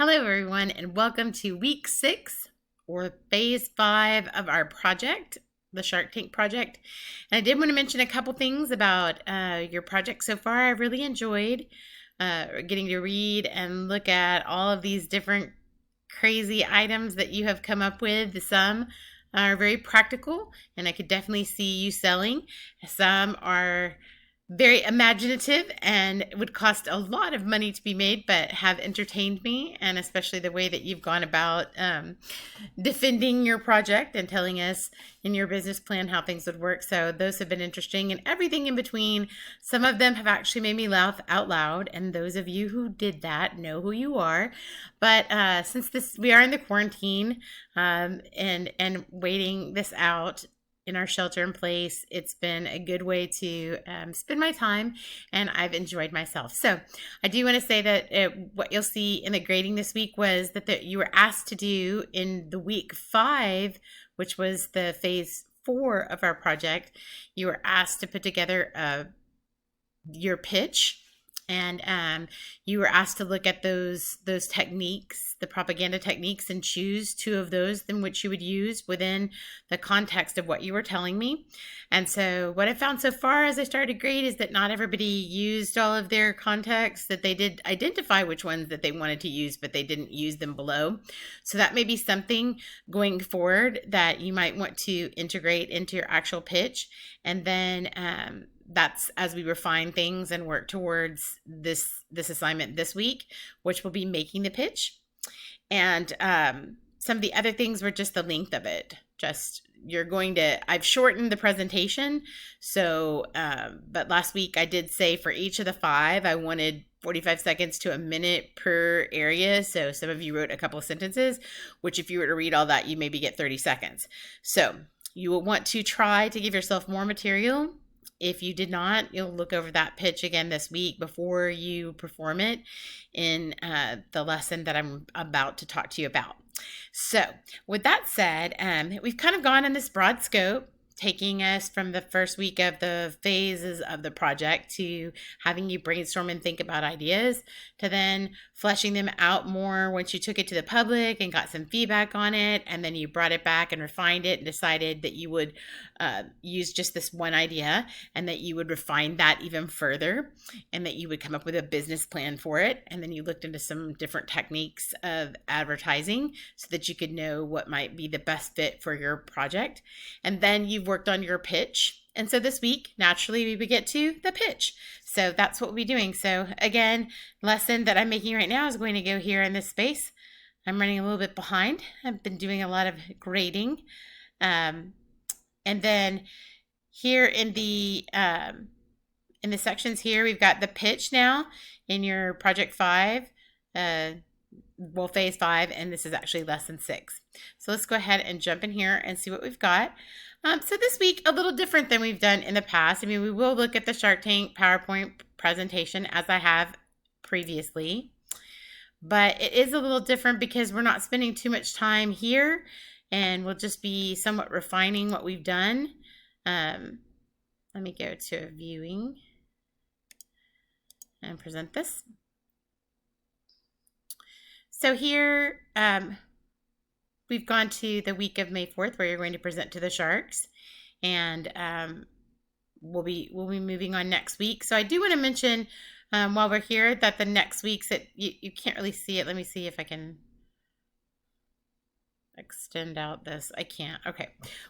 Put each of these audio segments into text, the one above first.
Hello, everyone, and welcome to week 6 or phase 5 of our project, the Shark Tank project. And I did want to mention a couple things about your project so far. I really enjoyed getting to read and look at all of these different crazy items that you have come up with. Some are very practical, and I could definitely see you selling. Some are very imaginative and would cost a lot of money to be made, but have entertained me, and especially the way that you've gone about defending your project and telling us in your business plan how things would work. So those have been interesting, and everything in between. Some of them have actually made me laugh out loud, and those of you who did that know who you are. But since we are in the quarantine and waiting this out in our shelter in place, it's been a good way to spend my time, and I've enjoyed myself. So I do want to say that what you'll see in the grading this week was that you were asked to do in the week 5, which was the phase 4 of our project. You were asked to put together your pitch, and you were asked to look at those techniques, the propaganda techniques, and choose 2 of those in which you would use within the context of what you were telling me. And so what I found so far as I started to grade is that not everybody used all of their context, that they did identify which ones that they wanted to use, but they didn't use them below. So that may be something going forward that you might want to integrate into your actual pitch. And then that's as we refine things and work towards this assignment this week, which will be making the pitch. And some of the other things were just the length of it. I've shortened the presentation. So, but last week I did say for each of the 5, I wanted 45 seconds to a minute per area. So some of you wrote a couple of sentences, which if you were to read all that, you maybe get 30 seconds. So you will want to try to give yourself more material. If you did not, you'll look over that pitch again this week before you perform it in the lesson that I'm about to talk to you about. So with that said, we've kind of gone in this broad scope, taking us from the first week of the phases of the project to having you brainstorm and think about ideas, to then fleshing them out more once you took it to the public and got some feedback on it, and then you brought it back and refined it and decided that you would use just this one idea, and that you would refine that even further, and that you would come up with a business plan for it. And then you looked into some different techniques of advertising so that you could know what might be the best fit for your project. And then you've worked on your pitch. And so this week, naturally, we would get to the pitch. So that's what we'll be doing. So again, lesson that I'm making right now is going to go here in this space. I'm running a little bit behind. I've been doing a lot of grading. And then here in the sections here, we've got the pitch now in your project 5, phase 5, and this is actually lesson 6. So let's go ahead and jump in here and see what we've got. So this week, a little different than we've done in the past. I mean, we will look at the Shark Tank PowerPoint presentation as I have previously, but it is a little different because we're not spending too much time here, and we'll just be somewhat refining what we've done. Let me go to viewing and present this. So here, we've gone to the week of May 4th, where you're going to present to the sharks, and we'll be moving on next week. So I do want to mention while we're here that the next week's you can't really see it. Let me see if I can extend out this. I can't. Okay.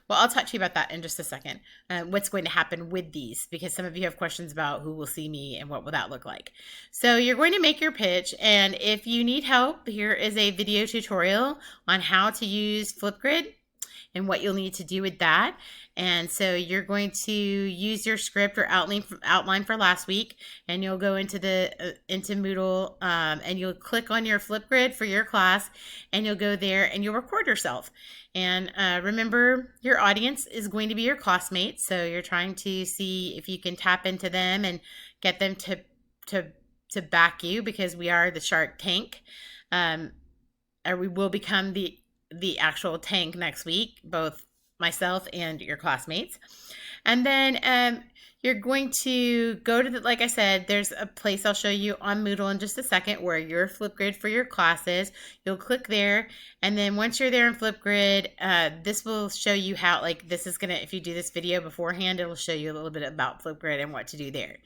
Well, I'll talk to you about that in just a second. What's going to happen with these, because some of you have questions about who will see me and what will that look like. So you're going to make your pitch, and if you need help, here is a video tutorial on how to use Flipgrid and what you'll need to do with that. And so you're going to use your script or outline for last week, and you'll go into Moodle, and you'll click on your Flipgrid for your class, and you'll go there and you'll record yourself. And remember, your audience is going to be your classmates, so you're trying to see if you can tap into them and get them to back you, because we are the Shark Tank, or we will become the actual tank next week, both myself and your classmates. And then you're going to go to the, like I said, there's a place I'll show you on Moodle in just a second where your Flipgrid for your class is. You'll click there, and then once you're there in Flipgrid, this will show you how, like this is gonna, if you do this video beforehand, it'll show you a little bit about Flipgrid and what to do there.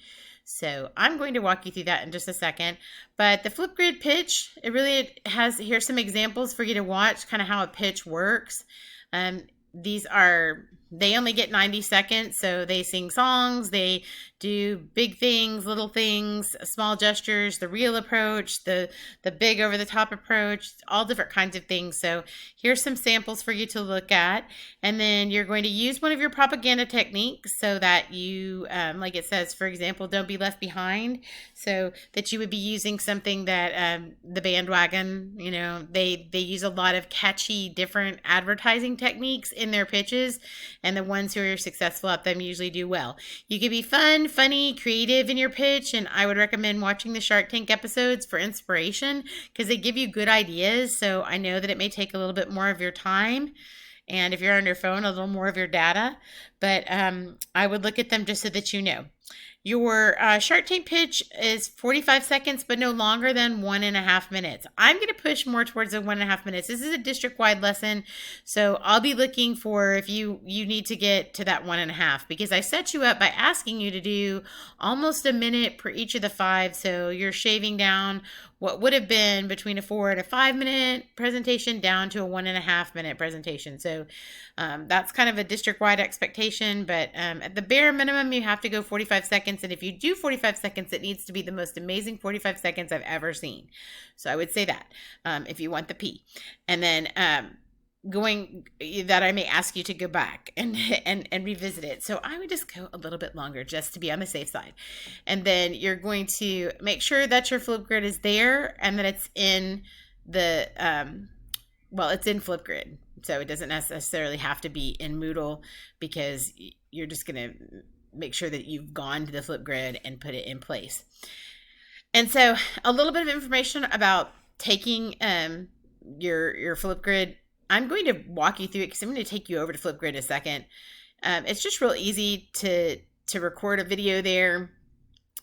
So I'm going to walk you through that in just a second. But the Flipgrid pitch, it really has, here's some examples for you to watch kind of how a pitch works. These are, they only get 90 seconds, so they sing songs, they do big things, little things, small gestures, the real approach, the big over the top approach, all different kinds of things. So here's some samples for you to look at. And then you're going to use one of your propaganda techniques so that you, like it says, for example, don't be left behind. So that you would be using something that the bandwagon, you know, they use a lot of catchy different advertising techniques in their pitches, and the ones who are successful at them usually do well. You can be fun, funny, creative in your pitch, and I would recommend watching the Shark Tank episodes for inspiration because they give you good ideas. So I know that it may take a little bit more of your time, and if you're on your phone, a little more of your data, but I would look at them just so that you know. Your Shark Tank pitch is 45 seconds, but no longer than 1.5 minutes. I'm going to push more towards the 1.5 minutes. This is a district-wide lesson, so I'll be looking for if you need to get to that 1.5, because I set you up by asking you to do almost a minute per each of the 5, so you're shaving down what would have been between a 4 and a 5 minute presentation down to a 1.5 minute presentation. So that's kind of a district-wide expectation, but at the bare minimum, you have to go 45 seconds. And if you do 45 seconds, it needs to be the most amazing 45 seconds I've ever seen. So I would say that if you want the P. And then going that I may ask you to go back and revisit it. So I would just go a little bit longer just to be on the safe side. And then you're going to make sure that your Flipgrid is there and that it's in the, it's in Flipgrid. So it doesn't necessarily have to be in Moodle, because you're just going to make sure that you've gone to the Flipgrid and put it in place. And so a little bit of information about taking your Flipgrid. I'm going to walk you through it because I'm going to take you over to Flipgrid in a second. It's just real easy to record a video there.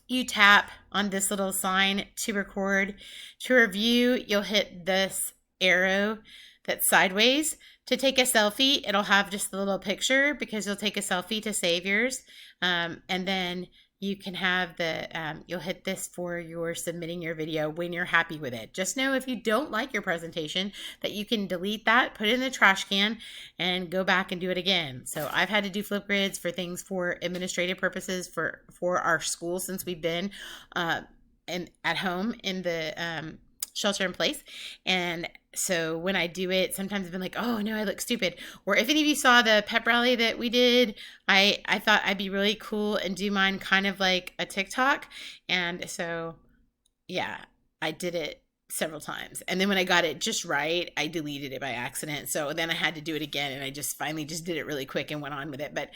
You tap on this little sign to record. To review, you'll hit this arrow that's sideways. To take a selfie, it'll have just the little picture because you'll take a selfie to save yours. And then you can have the, you'll hit this for your submitting your video when you're happy with it. Just know if you don't like your presentation that you can delete that, put it in the trash can, and go back and do it again. So I've had to do Flipgrids for things for administrative purposes for our school since we've been at home in the shelter in place. And so when I do it, sometimes I've been like, oh no, I look stupid. Or if any of you saw the pep rally that we did, I thought I'd be really cool and do mine kind of like a TikTok. And so, yeah, I did it several times. And then when I got it just right, I deleted it by accident. So then I had to do it again, and I just finally just did it really quick and went on with it. But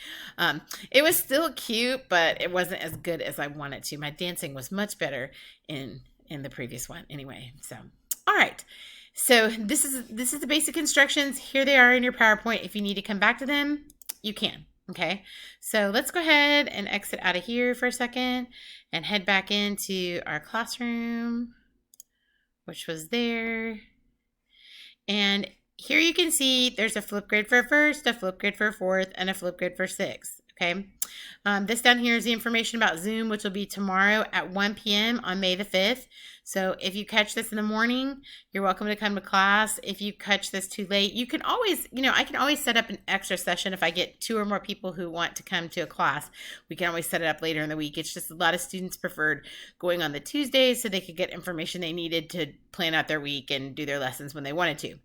it was still cute, but it wasn't as good as I wanted to. My dancing was much better in the previous one anyway. So, all right. So this is the basic instructions. Here they are in your PowerPoint. If you need to come back to them, you can. Okay. So let's go ahead and exit out of here for a second and head back into our classroom, which was there. And here you can see there's a Flipgrid for first, a Flipgrid for fourth, and a Flipgrid for sixth. Okay. This down here is the information about Zoom, which will be tomorrow at 1 p.m. on May the 5th. So if you catch this in the morning, you're welcome to come to class. If you catch this too late, you can always, I can always set up an extra session if I get 2 or more people who want to come to a class. We can always set it up later in the week. It's just a lot of students preferred going on the Tuesdays so they could get information they needed to plan out their week and do their lessons when they wanted to.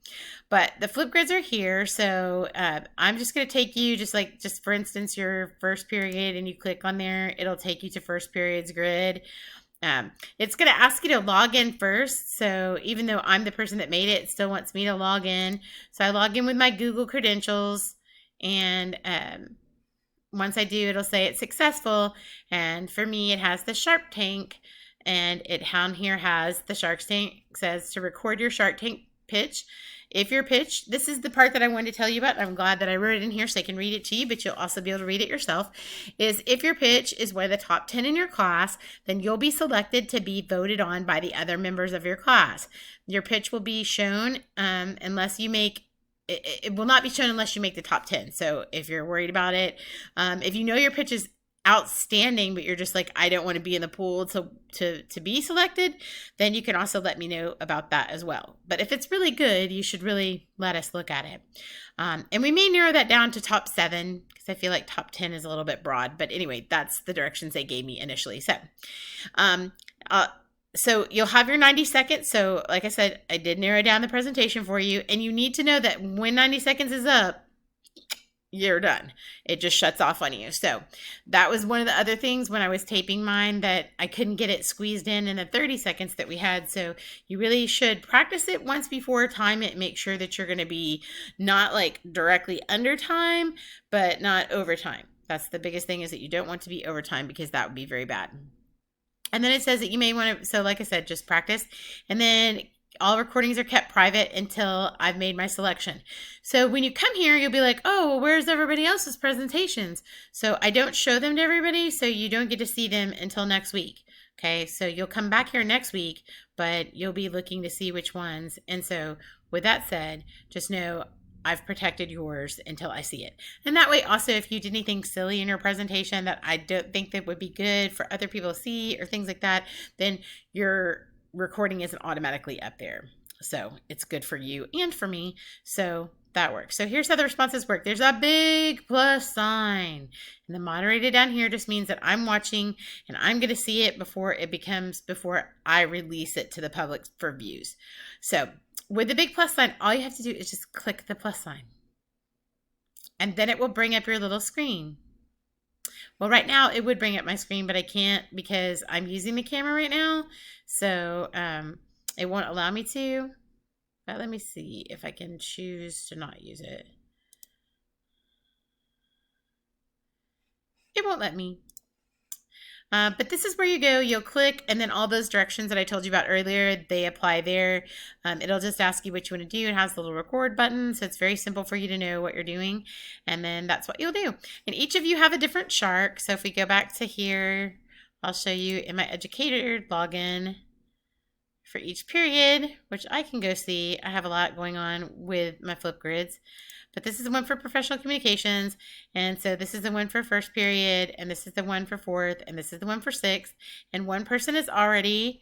But the Flipgrids are here. So I'm just going to take you just for instance, your first period, and you click on there, it'll take you to first period's grid. It's going to ask you to log in first. So even though I'm the person that made it, it still wants me to log in. So I log in with my Google credentials, and once I do, it'll say it's successful. And for me, it has the Shark Tank, and it down here has the Shark Tank, says to record your Shark Tank pitch. If your pitch, this is the part that I wanted to tell you about. I'm glad that I wrote it in here so I can read it to you, but you'll also be able to read it yourself. Is if your pitch is one of the top 10 in your class, then you'll be selected to be voted on by the other members of your class. Your pitch will be shown unless you make it will not be shown unless you make the top 10. So if you're worried about it, if you know your pitch is outstanding, but you're just like, I don't want to be in the pool to be selected, then you can also let me know about that as well. But if it's really good, you should really let us look at it. And we may narrow that down to top 7 because I feel like top 10 is a little bit broad. But anyway, that's the directions they gave me initially. So you'll have your 90 seconds. So like I said, I did narrow down the presentation for you. And you need to know that when 90 seconds is up, you're done. It just shuts off on you. So that was one of the other things when I was taping mine that I couldn't get it squeezed in the 30 seconds that we had. So you really should practice it once before, time it, make sure that you're going to be not like directly under time, but not over time. That's the biggest thing, is that you don't want to be over time because that would be very bad. And then it says that you may want to, so like I said, just practice. And then all recordings are kept private until I've made my selection. So when you come here, you'll be like, oh, well, where's everybody else's presentations? So I don't show them to everybody, so you don't get to see them until next week. Okay, so you'll come back here next week, but you'll be looking to see which ones. And so with that said, just know I've protected yours until I see it. And that way also, if you did anything silly in your presentation that I don't think that would be good for other people to see or things like that, then your recording isn't automatically up there. So it's good for you and for me. So that works. So here's how the responses work. There's a big plus sign. And the moderator down here just means that I'm watching and I'm going to see it before I release it to the public for views. So with the big plus sign, all you have to do is just click the plus sign. And then it will bring up your little screen. Well, right now it would bring up my screen, but I can't because I'm using the camera right now. So it won't allow me to. But let me see if I can choose to not use it. It won't let me. But this is where you go. You'll click, and then all those directions that I told you about earlier, they apply there. It'll just ask you what you want to do. It has the little record button, so it's very simple for you to know what you're doing. And then that's what you'll do. And each of you have a different shark. So if we go back to here, I'll show you in my educator login for each period, which I can go see. I have a lot going on with my Flipgrids. But this is the one for professional communications. And so this is the one for first period, and this is the one for fourth, and this is the one for sixth. And one person is already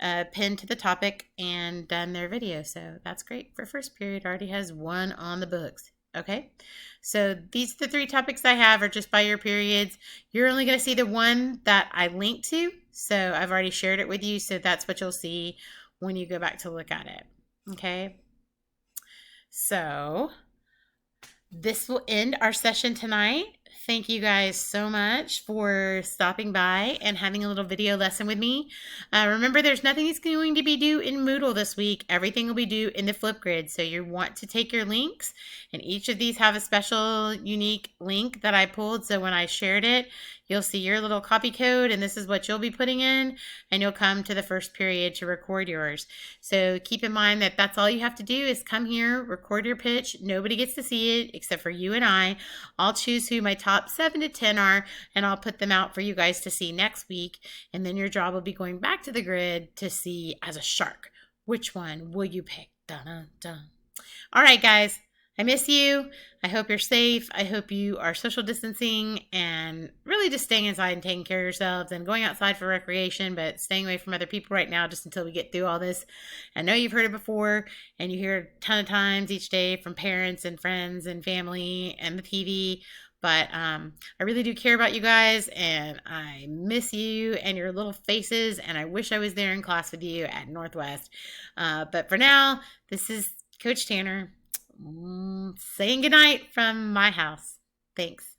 pinned to the topic and done their video. So that's great for first period. Already has one on the books. Okay, so these the 3 topics I have are just by your periods. You're only going to see the one that I linked to. So I've already shared it with you. So that's what you'll see when you go back to look at it. Okay, so this will end our session tonight. Thank you guys so much for stopping by and having a little video lesson with me. Remember, there's nothing that's going to be due in Moodle this week. Everything will be due in the Flipgrid. So you want to take your links, and each of these have a special unique link that I pulled. So when I shared it, you'll see your little copy code, and this is what you'll be putting in, and you'll come to the first period to record yours. So keep in mind that that's all you have to do is come here, record your pitch. Nobody gets to see it except for you and I. I'll choose who my top 7 to 10 are, and I'll put them out for you guys to see next week. And then your job will be going back to the grid to see as a shark, which one will you pick? Dun, dun, dun. All right, guys. I miss you. I hope you're safe. I hope you are social distancing and really just staying inside and taking care of yourselves and going outside for recreation, but staying away from other people right now just until we get through all this. I know you've heard it before, and you hear it a ton of times each day from parents and friends and family and the TV, but I really do care about you guys, and I miss you and your little faces, and I wish I was there in class with you at Northwest. But for now, this is Coach Tanner saying goodnight from my house. Thanks.